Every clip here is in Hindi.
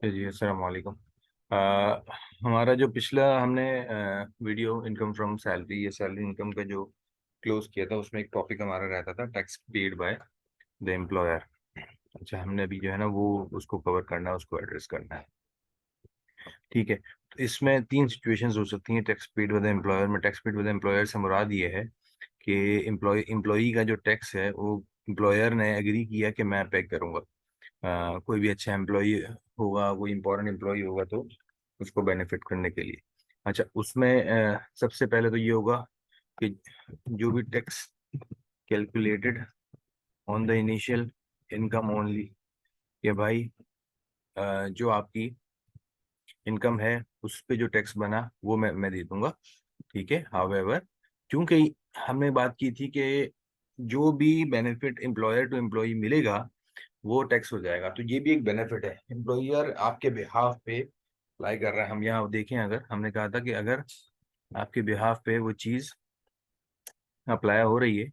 जी अस्सलाम वालेकुम। हमारा जो पिछला हमने वीडियो इनकम फ्रॉम सैलरी या सैलरी इनकम का जो क्लोज किया था, उसमें एक टॉपिक हमारा रहता था tax paid by the employer. अच्छा, हमने अभी जो है ना वो उसको कवर करना है, उसको एड्रेस करना है। ठीक है, तो इसमें तीन सिचुएशंस हो सकती हैं tax paid by the employer में। Tax paid by the employer से मुराद ये है कि एम्प्लॉई का जो टैक्स है वो एम्प्लॉयर ने एग्री किया कि मैं पे करूंगा। कोई भी अच्छा एम्प्लॉय होगा, कोई इंपॉर्टेंट एम्प्लॉय होगा तो उसको बेनिफिट करने के लिए। अच्छा, उसमें सबसे पहले तो ये होगा कि जो भी tax calculated on the initial income only, कि भाई जो आपकी इनकम है उस पे जो टैक्स बना वो मैं दे दूंगा। ठीक है, हाउएवर, क्योंकि हमने बात की थी कि जो भी बेनिफिट एम्प्लॉयर टू एम्प्लॉय मिलेगा वो टैक्स हो जाएगा, तो ये भी एक बेनिफिट है। एम्प्लॉयर आपके बिहाफ पे अप्लाई कर रहा है। हम यहाँ देखें, अगर हमने कहा था कि अगर आपके बिहाफ पे वो चीज़ अप्लाई हो रही है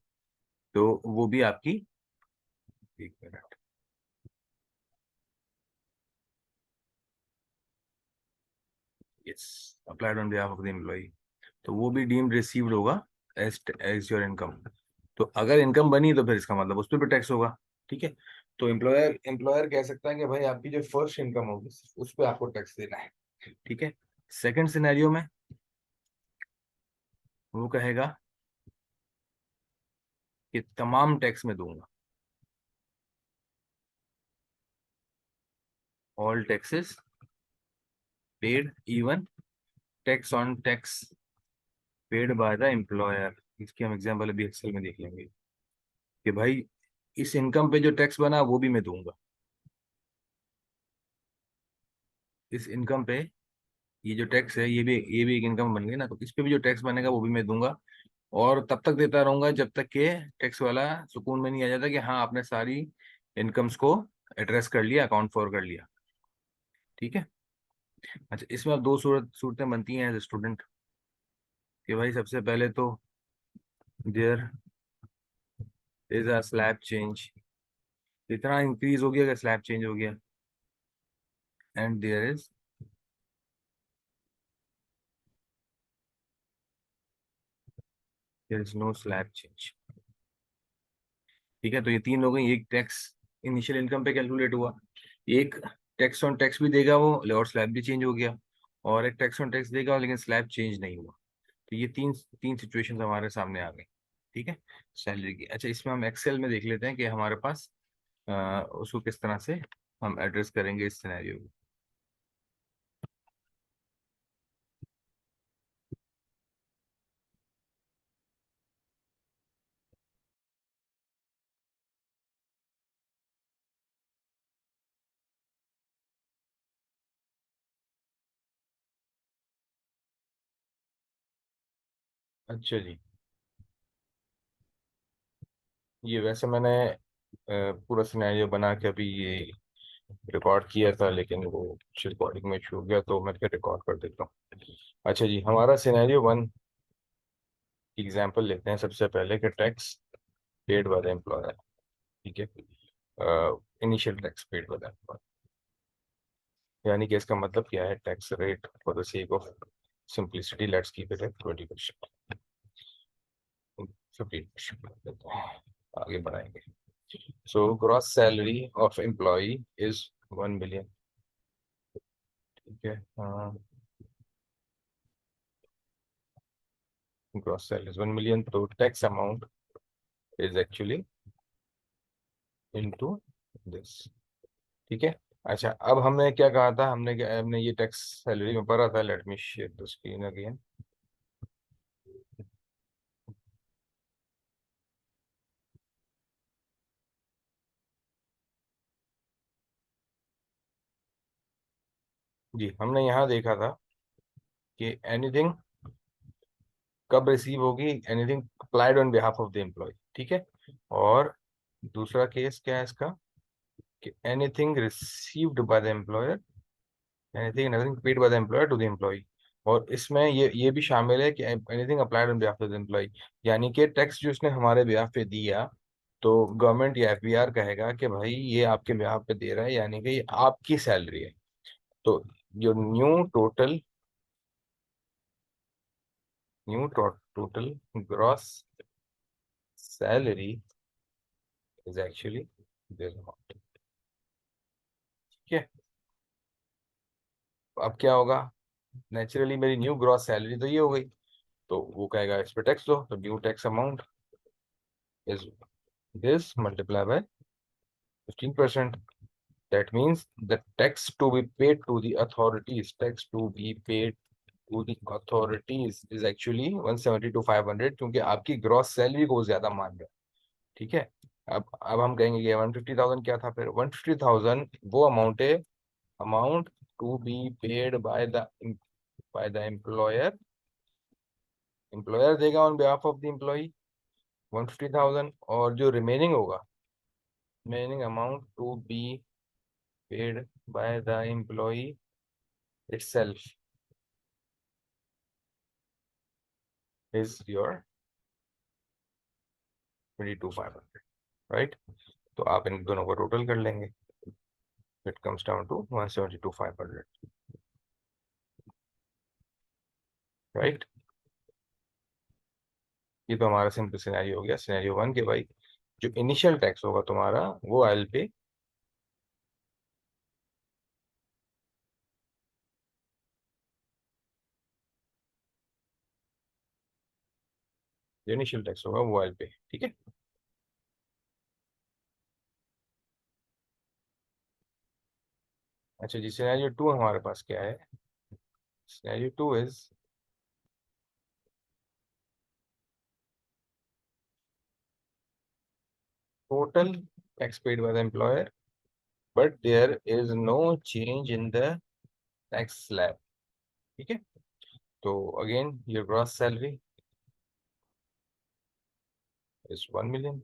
तो वो भी आपकी, एक minute, yes, applied on behalf of the employee, तो वो भी डीम्ड रिसीव्ड होगा एज एज योर इनकम। तो अगर इनकम बनी तो फिर इसका मतलब उस पर भी टैक्स होगा। ठीक है, तो एम्प्लॉयर एम्प्लॉयर कह सकता है कि भाई आपकी जो फर्स्ट इनकम होगी उस पर आपको टैक्स देना है। ठीक है, सेकंड सिनेरियो में वो कहेगा कि तमाम टैक्स में दूंगा, all taxes paid, even tax on tax paid by the employer. इसकी हम एग्जाम्पल अभी एक्सेल में देख लेंगे कि भाई इस इनकम पे जो टैक्स बना वो भी मैं दूंगा। इस इनकम पे ये जो टैक्स है ये भी एक इनकम बन गई ना, तो इस पे भी जो टैक्स बनेगा वो भी मैं दूंगा। और तब तक देता रहूंगा जब तक कि टैक्स वाला सुकून में नहीं आ जाता कि हाँ आपने सारी इनकम्स को एड्रेस कर लिया, अकाउंट फॉर कर लिया। ठीक है। अच्छा, इसमें अब दो सूरतें बनती हैं एज स्टूडेंट, कि भाई सबसे पहले तो there is a slab change, इतना इंक्रीज हो गया कि स्लैब चेंज हो गया, and there is no slab change. ठीक है, तो ये तीन हो गई। एक टैक्स इनिशियल इनकम पे कैलकुलेट हुआ, एक टैक्स ऑन टैक्स भी देगा वो और स्लैब भी चेंज हो गया, और एक टैक्स ऑन टैक्स देगा लेकिन स्लैब चेंज नहीं हुआ। तो ये तीन तीन सिचुएशंस हमारे सामने आ गई। ठीक है, सैलरी की। अच्छा, इसमें हम एक्सेल में देख लेते हैं कि हमारे पास उसको किस तरह से हम एड्रेस करेंगे इस सिनेरियो को। अच्छा जी, ये वैसे मैंने पूरा सिनेरियो बना के अभी ये रिकॉर्ड किया था, लेकिन वो कुछ रिकॉर्डिंग में छूट गया, तो मैं फिर रिकॉर्ड कर देता हूँ। अच्छा जी, हमारा सिनेरियो वन एग्जाम्पल लेते हैं सबसे पहले कि tax paid by the employer. ठीक है, initial tax paid by the employer, यानी कि इसका मतलब क्या है, tax rate for the sake of simplicity let's keep it at 20%, 15% आगे बढ़ाएंगे। So gross salary of employee is 1 million. ठीक है, ग्रॉस सैलरी इज 1 मिलियन, तो tax amount is actually into this. ठीक है। अच्छा, अब हमने क्या कहा था, हमने ये टैक्स सैलरी में पढ़ा था। Let me share the screen again. जी, हमने यहाँ देखा था कि एनीथिंग कब रिसीव होगी, anything applied on behalf of the employee. ठीक है, और दूसरा केस क्या है इसका, कि anything received by the employer, anything anything paid by the employer to the employee. और इसमें ये भी शामिल है कि anything applied on behalf of the employee, यानी कि टैक्स जो उसने हमारे बिहाफ पे दिया, तो गवर्नमेंट या एफबीआर कहेगा कि भाई ये आपके बिहाफ पे दे रहा है, यानी कि ये आपकी सैलरी है। तो your total gross salary is actually this amount. ठीक है, अब क्या होगा, नेचुरली मेरी न्यू ग्रॉस सैलरी तो ये हो गई, तो वो कहेगा इस पे टैक्स दो, तो new tax amount is this multiply by 15%. That means the tax to be paid to the authorities, is actually 170 to 500, क्योंकि आपकी ग्रॉस सैलरी को ज्यादा मान रहे हैं. ठीक है, अब हम कहेंगे कि 150,000 क्या था, फिर 150,000 वो अमाउंट है, amount to be paid by the employer. Employer देगा on behalf of the employee 150,000, और जो रिमेनिंग होगा, remaining amount to be paid by the employee itself is your 22,500, right. तो आप इन दोनों को टोटल कर लेंगे, it comes down to 172,500, right. ये तो हमारा सिंपल सिनेरियो हो गया. सिनेरियो वन के भाई, जो इनिशियल टैक्स होगा तुम्हारा, वो आई विल पे, जो इनिशियल टैक्स होगा वो आई विल पे. ठीक है. अच्छा जी, सिनेरियो टू हमारे पास क्या है. Scenario two is total tax paid by the employer, but there is no change in the tax slab. ठीक है, तो again your gross salary is 1 million,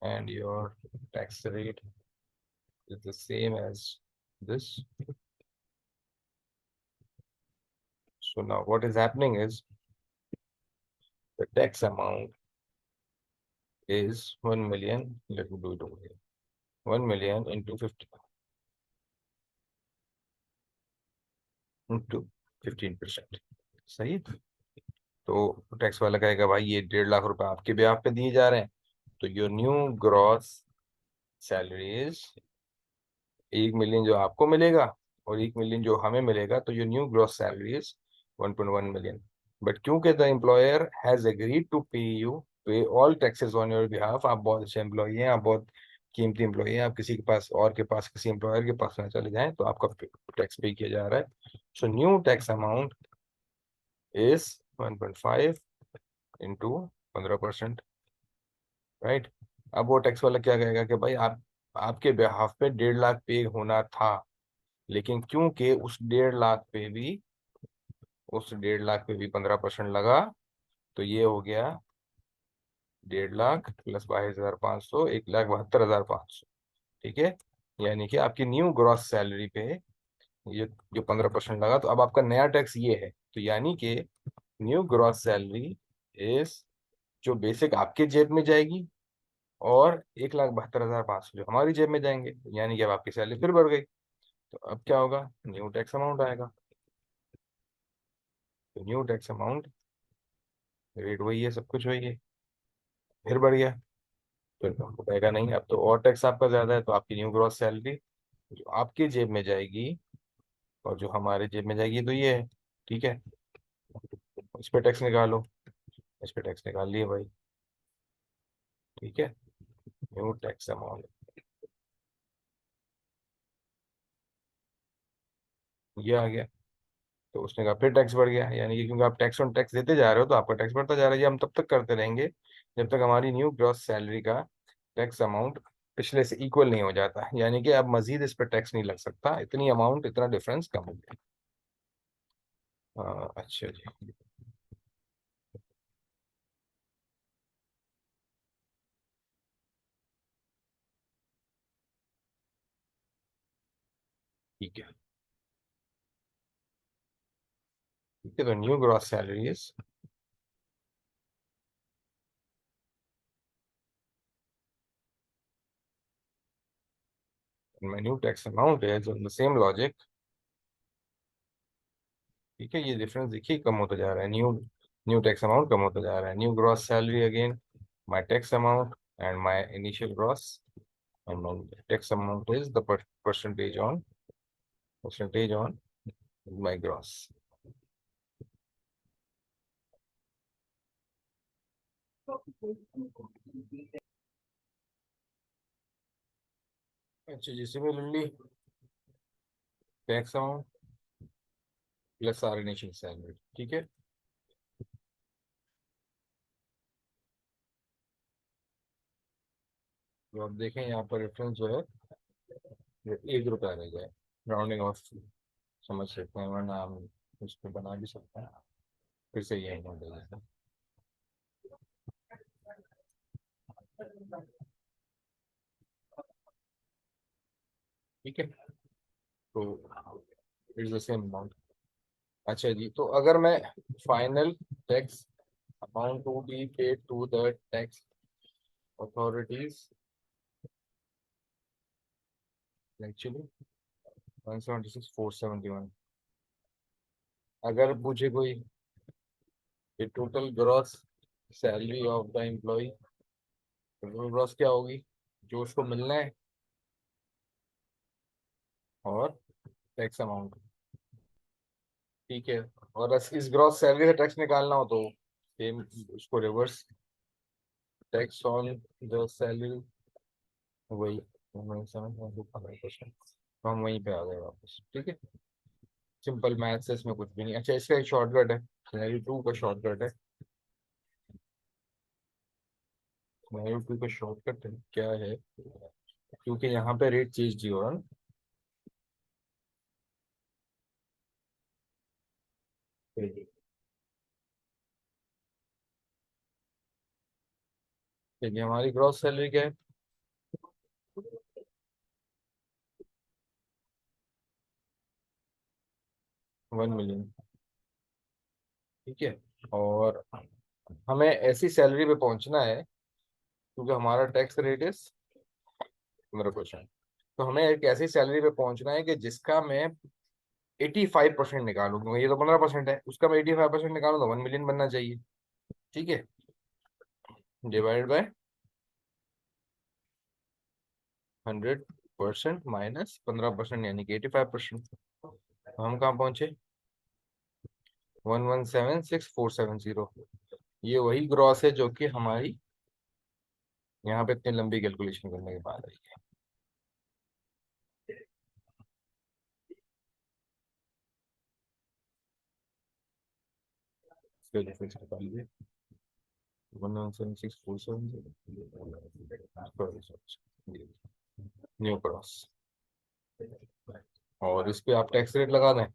and your tax rate is the same as this. So now what is happening is the tax amount is 1 million. Let me do it over here. 1 million into 50 into 15%. सही है. तो टैक्स वाला कहेगा भाई ये 1.5 लाख रुपए आपके ब्याह पे दिए जा रहे हैं, तो your new gross salary is 1 million जो आपको मिलेगा और 1 million जो हमें मिलेगा, तो your new gross salary is 1.1 million. But क्योंकि the employer has agreed to pay all taxes on your behalf, आप बहुत अच्छे एम्प्लॉई हैं, आप बहुत कीमती एम्प्लॉई हैं, आप किसी के पास और के पास, किसी एम्प्लॉयर के पास ना चले जाएं, तो आपका टैक्स पे किया जा रहा है. So new tax amount is 1.5 into 15%, right. अब वो टैक्स वाला क्या कहेगा कि भाई आपके बिहाफ पे 1.5 लाख पे होना था, लेकिन क्योंकि उस 1.5 लाख पे भी 15% लगा, तो ये हो गया 1.5 लाख प्लस 22,500, 1,72,500. ठीक है, यानी कि आपकी न्यू ग्रॉस सैलरी पे ये जो 15% लगा, तो अब आपका नया टैक्स ये है. तो यानी कि न्यू ग्रॉस सैलरी इज, जो बेसिक आपके जेब में जाएगी, और 1,72,500 जो हमारी जेब में जाएंगे, यानी कि अब आपकी सैलरी फिर बढ़ गई. तो अब क्या होगा, न्यू टैक्स अमाउंट आएगा. तो न्यू टैक्स अमाउंट, रेट वही है, सब कुछ वही है, फिर बढ़ गया. तो आपको कहेगा नहीं, अब तो और टैक्स आपका ज्यादा है, तो आपकी न्यू ग्रॉस सैलरी जो आपकी जेब में जाएगी और जो हमारे जेब में जाएगी, तो ये है. ठीक है, इस पे टैक्स निकालो, इस पे टैक्स निकाल लिए भाई. ठीक है, न्यू टैक्स अमाउंट ये आ गया. तो उसने कहा फिर टैक्स बढ़ गया, यानी कि क्योंकि आप टैक्स ऑन टैक्स देते जा रहे हो, तो आपका टैक्स बढ़ता जा रहा है. ये हम तब तक करते रहेंगे जब तक हमारी न्यू ग्रॉस सैलरी का टैक्स अमाउंट पिछले से इक्वल नहीं हो जाता, यानी कि अब मजीद इस पर टैक्स नहीं लग सकता, इतनी अमाउंट, इतना डिफरेंस कम हो गया. अच्छा जी. ठीक है. ठीक है, तो new gross salary is my new tax amount is on the same logic. ठीक है, ये डिफरेंस देखिए कम होता जा रहा है, न्यू न्यू टैक्स अमाउंट कम होता जा रहा है, new gross salary again my tax amount and my initial gross and my tax amount is the percentage on my gross. अच्छा जी, similarly tax amount plus our initial salary, ठीक है। तो आप देखें यहाँ पर रेफरेंस जो है 1 रुपया रह जाए, राउंडिंग ऑफ समझ सकते हैं, वरना हम उस पर बना भी सकते हैं। फिर से ये अमाउंट दे देते हैं, ठीक है। तो इट्स द सेम अमाउंट। अच्छा जी, तो अगर मैं final tax amount to be paid to the tax authorities actually 176,471, अगर पूछे कोई total gross salary of the employee, total gross क्या होगी जो उसको मिलना है, और टैक्स अमाउंट, ठीक है। और इस ग्रॉस सैलरी से टैक्स निकालना हो तो सेम उसको reverse, tax on the salary, वही 1.7%, तो हम वहीं पे आ गए वापस, ठीक है। सिंपल मैथ्स है, इसमें कुछ भी नहीं। अच्छा, इसका एक शॉर्टकट है, सिनेरियो 2 का शॉर्टकट है। सिनेरियो 2 का शॉर्टकट क्या है, क्योंकि यहाँ पे रेट चेंज नहीं हो रहा ना। देखिए हमारी ग्रॉस सैलरी क्या है, 1 मिलियन, ठीक है। और हमें ऐसी सैलरी पे पहुंचना है, क्योंकि हमारा टैक्स रेट इज, मेरा क्वेश्चन, तो हमें एक ऐसी सैलरी पे पहुंचना है कि जिसका मैं 85% निकालूं, क्योंकि ये तो 15% है, उसका मैं 85% निकालूं तो 1 मिलियन बनना चाहिए, ठीक है। डिवाइड बाय 100% माइनस 15%, यानी कि 85%। तो हम कहाँ पहुंचे, 1176470। ये वही ग्रॉस है जो कि हमारी यहाँ पे इतनी लंबी कैलकुलेशन करने के बाद आई है। इसका डिफरेंस निकाल लीजिए, 1176470, न्यू क्रॉस, और इस पे आप टैक्स रेट लगा दें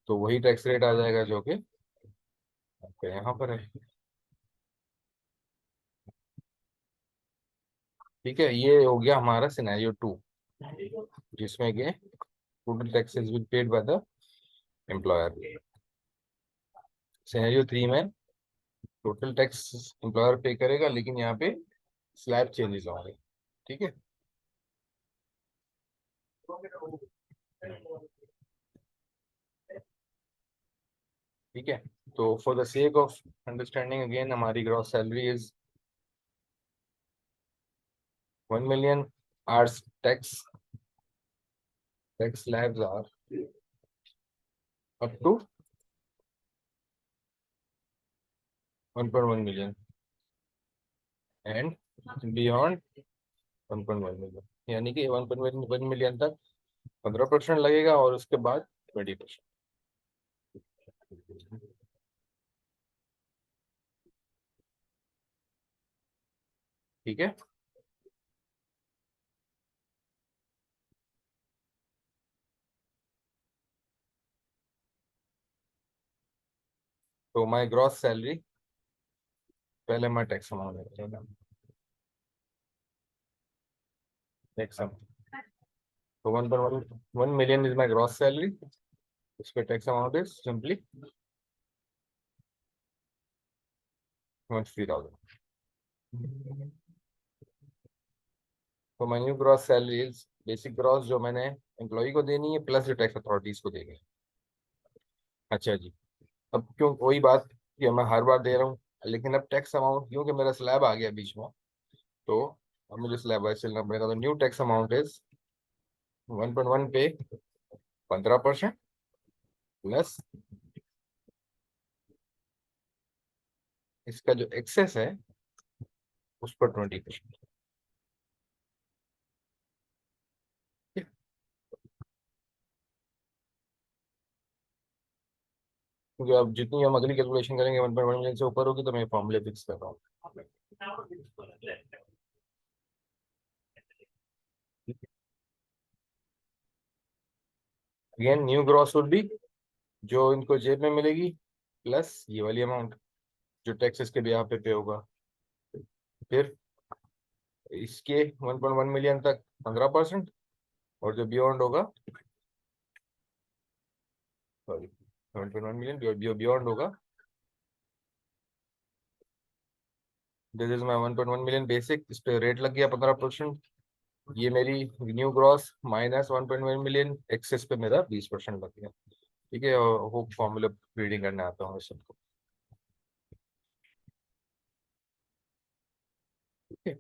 तो वही टैक्स रेट आ जाएगा जो कि आपके यहाँ पर है, ठीक है। ये हो गया हमारा सिनेरियो 2, जिसमें कि total taxes will paid by the employer. Scenario 3 में टोटल टैक्स एम्प्लॉयर पे करेगा, लेकिन यहाँ पे स्लैब चेंजेस होंगे, ठीक है। ठीक है, तो for the sake of understanding again, हमारी gross salary is 1 million, ours tax slabs are up to 1.1 million and beyond 1.1 million, यानी कि 1.1 मिलियन तक 15% लगेगा, और उसके बाद 20%, ठीक है। तो माई ग्रॉस सैलरी, पहले मैं टैक्स अमाउंट, टैक्स अमाउंट, तो 1.1 million is my gross salary, उस पे टैक्स अमाउंट इज सिंपली 150,000. तो my new gross salary is basic gross जो मैंने एम्प्लॉय को देनी है प्लस जो टैक्स अथॉरिटीज को देनी है। अच्छा जी। अब क्यों वही बात कि मैं हर बार दे रहा हूँ, लेकिन अब टैक्स अमाउंट क्योंकि मेरा स्लैब आ गया बीच में, तो अब मुझे स्लैब वाइज चलना पड़ेगा। तो न्यू टैक्स अमाउंट इज 1.1 पे 15% प्लस इसका जो एक्सेस है उस पर 20%। क्योंकि अब जितनी हम अगली कैलकुलेशन करेंगे 1.1 मिलियन से ऊपर होगी तो मैं फॉर्मूले फिक्स कर रहा हूँ। Again new gross would be जो इनको जेब में मिलेगी प्लस ये वाली अमाउंट जो टैक्सेस के यहाँ पे होगा। फिर इसके 1.1 मिलियन तक 15%, और जो बियॉन्ड होगा, सॉरी 1.1 मिलियन जो बियॉन्ड होगा, this is my 1.1 million basic, इस पे रेट लग गया 15%। ये मेरी new gross minus 1.1 million excess पे मेरा 20% लग गया। ठीक है, और होप फॉर्मूला रीडिंग करने आता हूँ इस सबको। ठीक है,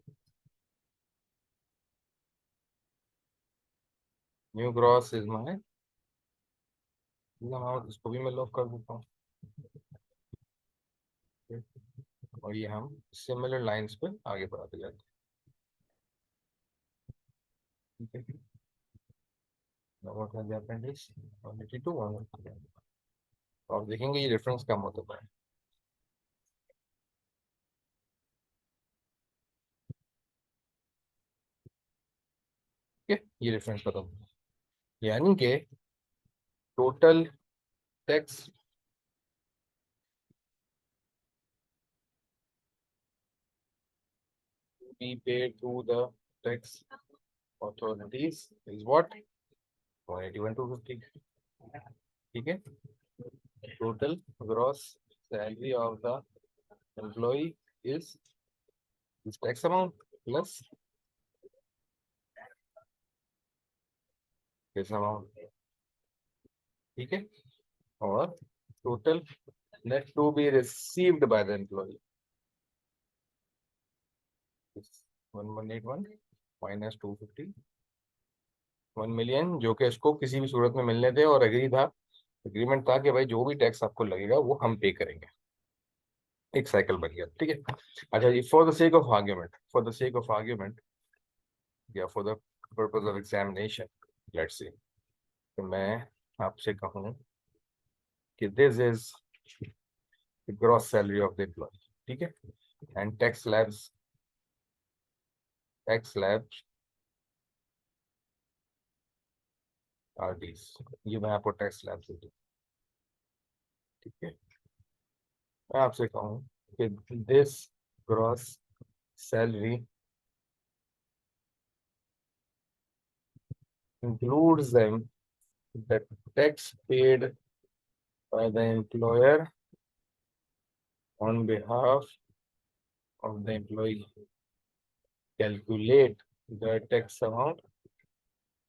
new gross is my amount, इसको भी मैं लॉक कर देता हूँ। और ये हम सिमिलर लाइंस पे आगे बढ़ाते जाते हैं। ठीक है, what was the appendix? 182, 183। तो आप देखेंगे ये डिफरेंस कम होता है। ठीक है, ये डिफरेंस खत्म, यानी कि total tax be paid to the tax authorities is what? 181 250। ठीक है, total gross salary of the employee is this tax amount plus this amount. ठीक है, और total net to be received by the employee 1181 minus 250, 1 million जो कि इसको किसी भी सूरत में मिलने थे, और एग्री था, एग्रीमेंट था कि भाई जो भी टैक्स आपको लगेगा वो हम पे करेंगे। एक साइकिल बन गया। ठीक है, अच्छा जी, for the sake of argument, for the sake of argument या for the purpose of examination, let's see, तो मैं आपसे कहूँ कि this is gross salary of the employee. ठीक है, and tax slabs are these, ये मैं आपको टैक्स स्लैब्स दे दूँ। ठीक है, मैं आपसे कहूँ कि this gross salary includes them the tax paid by the employer on behalf of the employee. Calculate the tax amount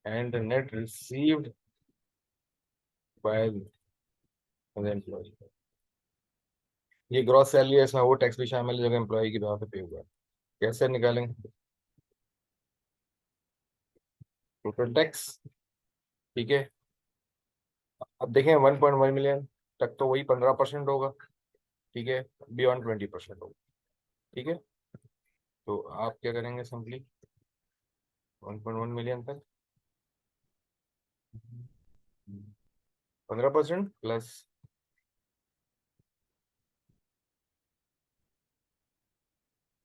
and the net received by the employee. ये ग्रॉस सैलरी है, इसमें वो टैक्स भी शामिल है जो एम्प्लॉय की बिहाफ पे पे हुआ है। कैसे निकालेंगे टोटल टैक्स? ठीक है, अब देखें 1.1 मिलियन तक तो वही 15% होगा। ठीक है, बियॉन्ड 20% होगा। ठीक है, तो आप क्या करेंगे, सिंपली 1.1 मिलियन तक 15% प्लस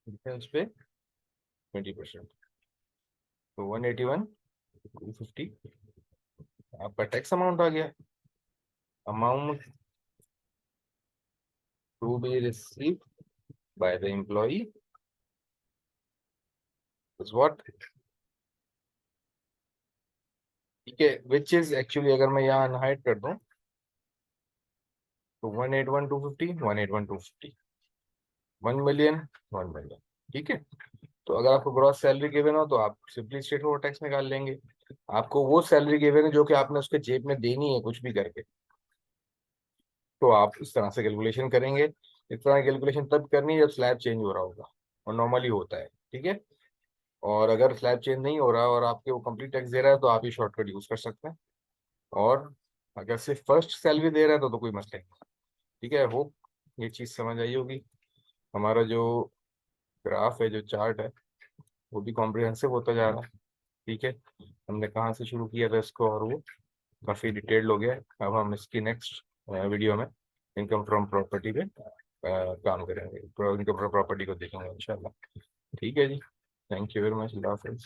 डिफेंस पे 20%, तो 181 250 आपका टैक्स अमाउंट आ गया। Amount to be receive by the employee is what? ठीक है, विच इज एक्चुअली, अगर मैं यहाँ अनहाइड कर दूं तो 181 250 181 250 1 मिलियन, 1 मिलियन, ठीक है। तो अगर आपको ग्रॉस सैलरी गिवन हो तो आप सिंपली स्ट्रेट फॉरवर्ड टैक्स निकाल लेंगे। आपको वो सैलरी गिवन है जो कि आपने उसके जेब में देनी है कुछ भी करके, तो आप इस तरह से कैलकुलेशन करेंगे। इस तरह की कैलकुलेशन तब करनी है जब स्लैब चेंज हो रहा होगा, और नॉर्मली होता है, ठीक है। और अगर स्लैब चेंज नहीं हो रहा और आपके वो कंप्लीट टैक्स दे रहा है तो आप ये शॉर्टकट यूज कर सकते हैं। और अगर सिर्फ फर्स्ट सैलरी दे रहा है तो कोई मसला नहीं, ठीक है। होप ये चीज़ समझ आई होगी। हमारा जो ग्राफ है, जो चार्ट है, वो भी कॉम्प्रिहेंसिव होता जा रहा है, ठीक है। हमने कहाँ से शुरू किया था इसको, और वो काफ़ी डिटेल्ड हो गया है। अब हम इसकी नेक्स्ट वीडियो में इनकम फ्रॉम प्रॉपर्टी पे काम करेंगे, इनकम फ्रॉम प्रॉपर्टी को देखेंगे इंशाल्लाह। ठीक है जी, थैंक यू वेरी मच, अल्लाह हाफिज़।